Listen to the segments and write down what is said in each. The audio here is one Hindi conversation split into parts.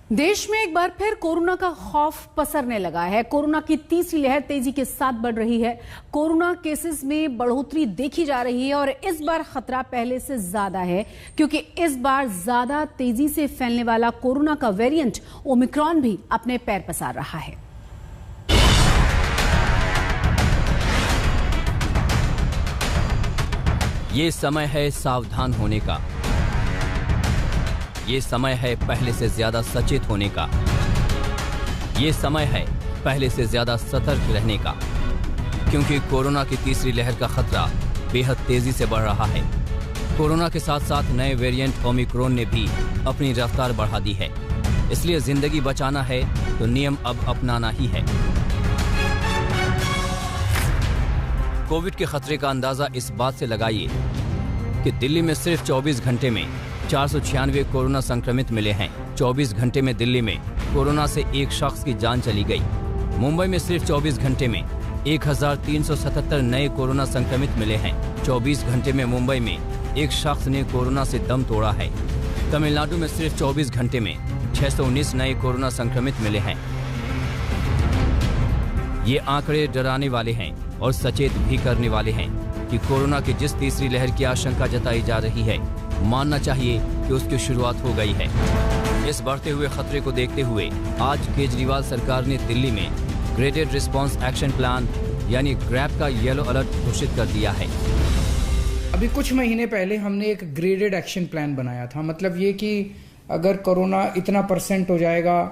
देश में एक बार फिर कोरोना का खौफ पसरने लगा है। कोरोना की तीसरी लहर तेजी के साथ बढ़ रही है। कोरोना केसेस में बढ़ोतरी देखी जा रही है और इस बार खतरा पहले से ज्यादा है, क्योंकि इस बार ज्यादा तेजी से फैलने वाला कोरोना का वेरिएंट ओमिक्रॉन भी अपने पैर पसार रहा है। ये समय है सावधान होने का। ये समय है पहले से ज्यादा सचेत होने का। ये समय है पहले से ज्यादा सतर्क रहने का, क्योंकि कोरोना की तीसरी लहर का खतरा बेहद तेजी से बढ़ रहा है। कोरोना के साथ साथ नए वेरिएंट ओमिक्रॉन ने भी अपनी रफ्तार बढ़ा दी है। इसलिए जिंदगी बचाना है तो नियम अब अपनाना ही है। कोविड के खतरे का अंदाजा इस बात से लगाइए कि दिल्ली में सिर्फ 24 घंटे में 496 कोरोना संक्रमित मिले हैं। 24 घंटे में दिल्ली में कोरोना से एक शख्स की जान चली गई। मुंबई में सिर्फ 24 घंटे में 1377 नए कोरोना संक्रमित मिले हैं। 24 घंटे में मुंबई में एक शख्स ने कोरोना से दम तोड़ा है। तमिलनाडु में सिर्फ 24 घंटे में 619 नए कोरोना संक्रमित मिले हैं। ये आंकड़े डराने वाले हैं और सचेत भी करने वाले हैं कि कोरोना की जिस तीसरी लहर की आशंका जताई जा रही है, मानना चाहिए कि उसकी शुरुआत हो गई है। इस बढ़ते हुए खतरे को देखते हुए आज केजरीवाल सरकार ने दिल्ली में ग्रेडेड रिस्पांस एक्शन प्लान यानी ग्रैप का येलो अलर्ट घोषित कर दिया है। अभी कुछ महीने पहले हमने एक ग्रेडेड एक्शन प्लान बनाया था। मतलब ये कि अगर कोरोना इतना % हो जाएगा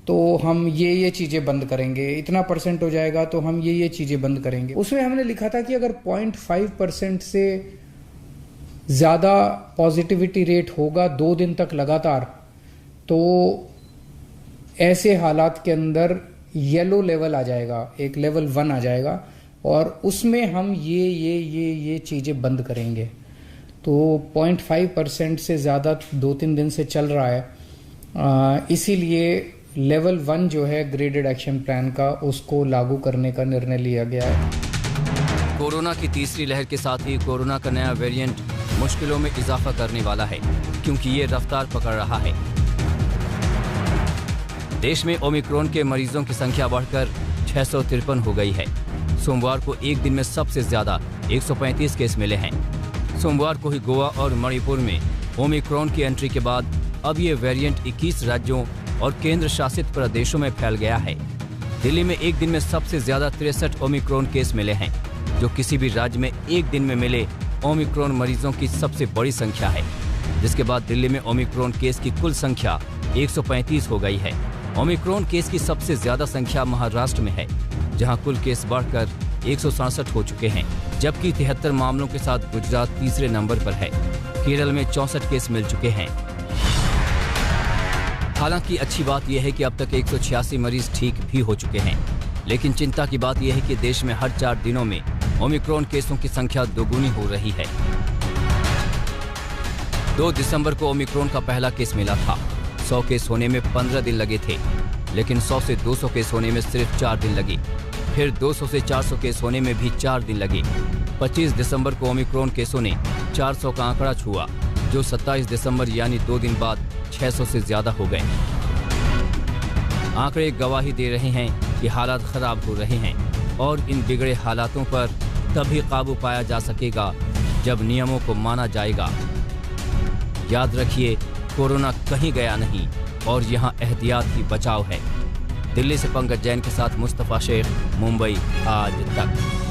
तो हम ये चीज़ें बंद करेंगे, इतना % हो जाएगा तो हम ये चीज़ें बंद करेंगे। उसमें हमने लिखा था कि अगर 0.5% से ज़्यादा पॉजिटिविटी रेट होगा 2 दिन तक लगातार, तो ऐसे हालात के अंदर येलो लेवल आ जाएगा, एक लेवल 1 आ जाएगा और उसमें हम ये चीज़ें बंद करेंगे। तो 0.5% से ज़्यादा 2-3 दिन से चल रहा है, इसीलिए लेवल 1 जो है ग्रेडेड एक्शन प्लान का, उसको लागू करने का निर्णय लिया गया है। कोरोना की तीसरी लहर के साथ ही कोरोना का नया वेरिएंट मुश्किलों में इजाफा करने वाला है, क्योंकि ये रफ्तार पकड़ रहा है। देश में ओमिक्रॉन के मरीजों की संख्या बढ़कर 653 हो गई है। सोमवार को एक दिन में सबसे ज्यादा 135 केस मिले हैं। सोमवार को ही गोवा और मणिपुर में ओमिक्रॉन की एंट्री के बाद अब ये वेरिएंट 21 राज्यों और केंद्र शासित प्रदेशों में फैल गया है। दिल्ली में एक दिन में सबसे ज्यादा 63 ओमिक्रॉन केस मिले हैं, जो किसी भी राज्य में एक दिन में मिले ओमिक्रॉन मरीजों की सबसे बड़ी संख्या है। जिसके बाद दिल्ली में ओमिक्रॉन केस की कुल संख्या 135 हो गई है। ओमिक्रॉन केस की सबसे ज्यादा संख्या महाराष्ट्र में है, जहां कुल केस बढ़कर 167 हो चुके हैं, जबकि 73 मामलों के साथ गुजरात तीसरे नंबर पर है। केरल में 64 केस मिल चुके हैं। हालांकि अच्छी बात यह है कि अब तक 186 मरीज ठीक भी हो चुके हैं, लेकिन चिंता की बात यह है कि देश में हर 4 दिनों में ओमिक्रॉन केसों की संख्या दोगुनी हो रही है। 2 दिसंबर को ओमिक्रॉन का पहला केस मिला था। 100 केस होने में 15 दिन लगे थे, लेकिन 100 से 200 केस होने में सिर्फ 4 दिन लगे। फिर 200 से 400 केस होने में भी 4 दिन लगे। 25 दिसंबर को ओमिक्रॉन केसों ने 400 का आंकड़ा छुआ, जो 27 दिसंबर यानी 2 दिन बाद 600 से ज्यादा हो गए। आंकड़े गवाही दे रहे हैं कि हालात खराब हो रहे हैं और इन बिगड़े हालातों पर तभी काबू पाया जा सकेगा जब नियमों को माना जाएगा। याद रखिए, कोरोना कहीं गया नहीं और यहाँ एहतियात ही बचाव है। दिल्ली से पंकज जैन के साथ मुस्तफा शेख, मुंबई आज तक।